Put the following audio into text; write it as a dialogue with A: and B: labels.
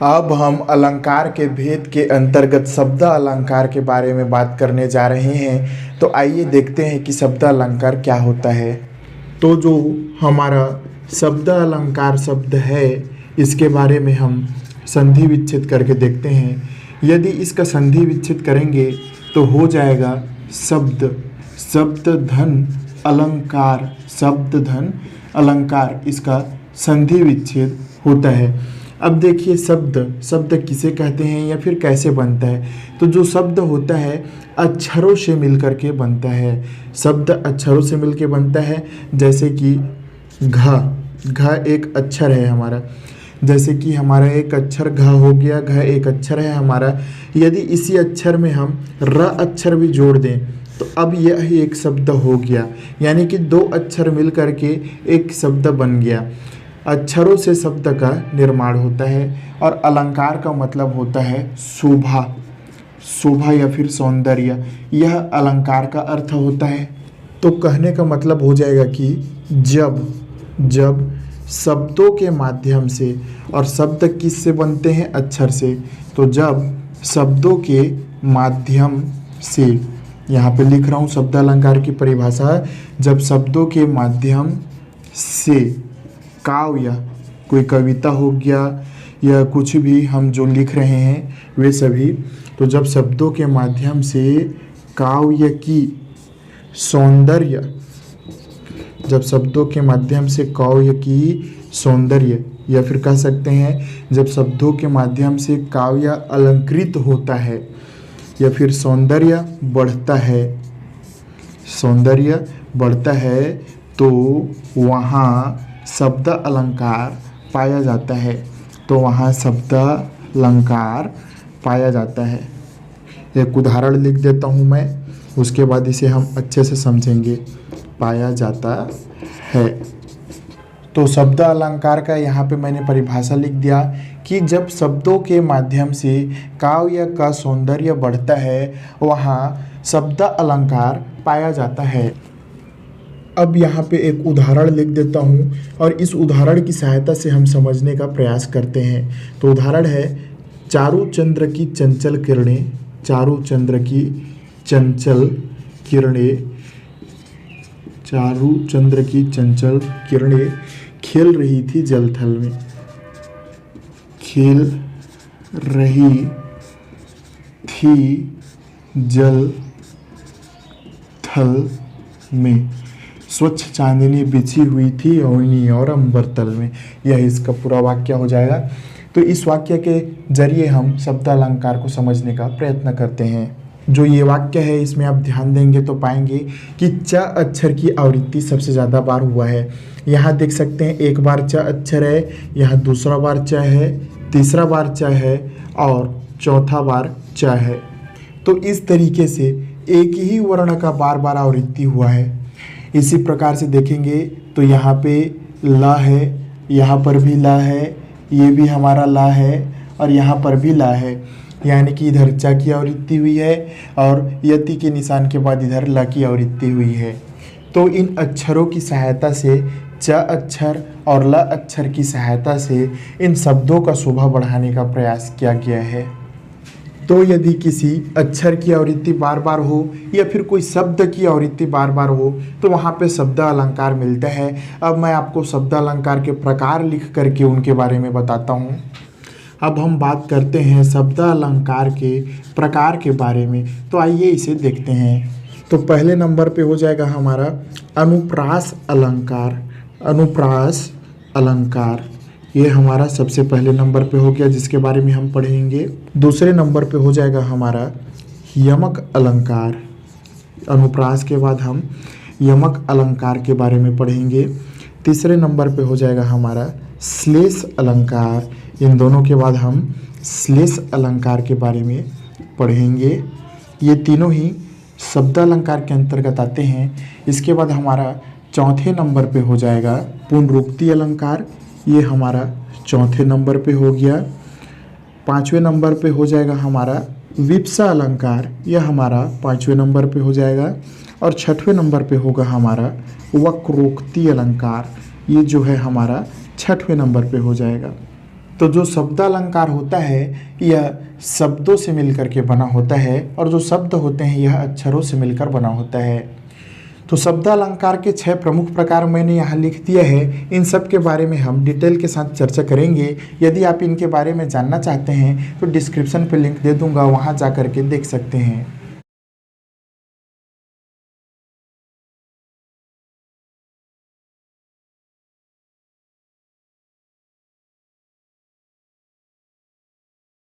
A: अब हम अलंकार के भेद के अंतर्गत शब्द अलंकार के बारे में बात करने जा रहे हैं। तो आइए देखते हैं कि शब्द अलंकार क्या होता है। तो जो हमारा शब्द अलंकार शब्द है, इसके बारे में हम संधि विच्छेद करके देखते हैं। यदि इसका संधि विच्छेद करेंगे तो हो जाएगा शब्द, शब्द धन अलंकार, शब्द धन अलंकार, इसका संधि विच्छेद होता है। अब देखिए शब्द, शब्द किसे कहते हैं या फिर कैसे बनता है। तो जो शब्द होता है अक्षरों से मिलकर के बनता है। शब्द अक्षरों से मिलकर बनता है, जैसे कि घ एक अक्षर है हमारा, जैसे कि हमारा एक अक्षर घ हो गया, घ एक अक्षर है हमारा। यदि इसी अक्षर में हम र अक्षर भी जोड़ दें तो अब यह एक शब्द हो गया, यानी कि दो अक्षर मिल करके एक शब्द बन गया। अक्षरों से शब्द का निर्माण होता है और अलंकार का मतलब होता है शोभा, शोभा या फिर सौंदर्य, यह अलंकार का अर्थ होता है। तो कहने का मतलब हो जाएगा कि जब शब्दों के माध्यम से, और शब्द किससे बनते हैं? अक्षर से। तो जब शब्दों के माध्यम से, यहाँ पे लिख रहा हूँ शब्द अलंकार की परिभाषा, जब शब्दों के माध्यम से काव्य, कोई कविता हो गया या कुछ भी हम जो लिख रहे हैं वे सभी, तो जब शब्दों के माध्यम से काव्य की सौंदर्य, जब शब्दों के माध्यम से काव्य की सौंदर्य, या फिर कह सकते हैं जब शब्दों के माध्यम से काव्य अलंकृत होता है या फिर सौंदर्य बढ़ता है, सौंदर्य बढ़ता है, तो वहाँ शब्द अलंकार पाया जाता है। तो वहाँ शब्द अलंकार पाया जाता है। एक उदाहरण लिख देता हूँ मैं, उसके बाद इसे हम अच्छे से समझेंगे। पाया जाता है, तो शब्द अलंकार का यहाँ पे मैंने परिभाषा लिख दिया कि जब शब्दों के माध्यम से काव्य का सौंदर्य बढ़ता है, वहाँ शब्द अलंकार पाया जाता है। अब यहाँ पे एक उदाहरण लिख देता हूँ और इस उदाहरण की सहायता से हम समझने का प्रयास करते हैं। तो उदाहरण है, चारू चंद्र की चंचल किरणें, चारू चंद्र की चंचल किरणें, चारू चंद्र की चंचल किरणें खेल रही थी जल थल में, खेल रही थी जल थल में, स्वच्छ चांदनी बिछी हुई थी ओढ़नी और अंबर तल में। यह इसका पूरा वाक्य हो जाएगा। तो इस वाक्य के जरिए हम शब्द अलंकार को समझने का प्रयत्न करते हैं। जो ये वाक्य है, इसमें आप ध्यान देंगे तो पाएंगे कि च अक्षर की आवृत्ति सबसे ज़्यादा बार हुआ है। यहाँ देख सकते हैं एक बार च अक्षर है, यहाँ दूसरा बार च है, तीसरा बार च है और चौथा बार च है। तो इस तरीके से एक ही वर्ण का बार बार आवृत्ति हुआ है। इसी प्रकार से देखेंगे तो यहाँ पे ला है, यहाँ पर भी ला है, ये भी हमारा ला है और यहाँ पर भी ला है, यानी कि इधर च की आवृत्ति हुई है और यति के निशान के बाद इधर ला की आवृत्ति हुई है। तो इन अक्षरों की सहायता से, च अक्षर और ल अक्षर की सहायता से इन शब्दों का शोभा बढ़ाने का प्रयास किया गया है। तो यदि किसी अक्षर की आवृत्ति बार बार हो या फिर कोई शब्द की आवृत्ति बार बार हो, तो वहाँ पे शब्द अलंकार मिलता है। अब मैं आपको शब्द अलंकार के प्रकार लिख करके उनके बारे में बताता हूँ। अब हम बात करते हैं शब्द अलंकार के प्रकार के बारे में। तो आइए इसे देखते हैं। तो पहले नंबर पे हो जाएगा हमारा अनुप्रास अलंकार। अनुप्रास अलंकार ये हमारा सबसे पहले नंबर पे हो गया, जिसके बारे में हम पढ़ेंगे। दूसरे नंबर पे हो जाएगा हमारा यमक अलंकार। अनुप्रास के बाद हम यमक अलंकार के बारे में पढ़ेंगे। तीसरे नंबर पे हो जाएगा हमारा श्लेष अलंकार। इन दोनों के बाद हम श्लेष अलंकार के बारे में पढ़ेंगे। ये तीनों ही शब्द अलंकार के अंतर्गत आते हैं। इसके बाद हमारा चौथे नंबर पे हो जाएगा पुनरुक्ति अलंकार। ये हमारा चौथे नंबर पे हो गया। पाँचवें नंबर पे हो जाएगा हमारा विप्सा अलंकार। यह हमारा पाँचवें नंबर पे हो जाएगा। और छठवें नंबर पे होगा हमारा वक्रोक्ति अलंकार। ये जो है हमारा छठवें नंबर पे हो जाएगा। तो जो शब्दालंकार होता है यह शब्दों से मिलकर के बना होता है और जो शब्द होते हैं यह अक्षरों से मिलकर बना होता है। तो शब्दालंकार के 6 प्रमुख प्रकार मैंने यहाँ लिख दिया है। इन सब के बारे में हम डिटेल के साथ चर्चा करेंगे। यदि आप इनके बारे में जानना चाहते हैं तो डिस्क्रिप्शन पे लिंक दे दूंगा, वहाँ जा कर के देख सकते हैं।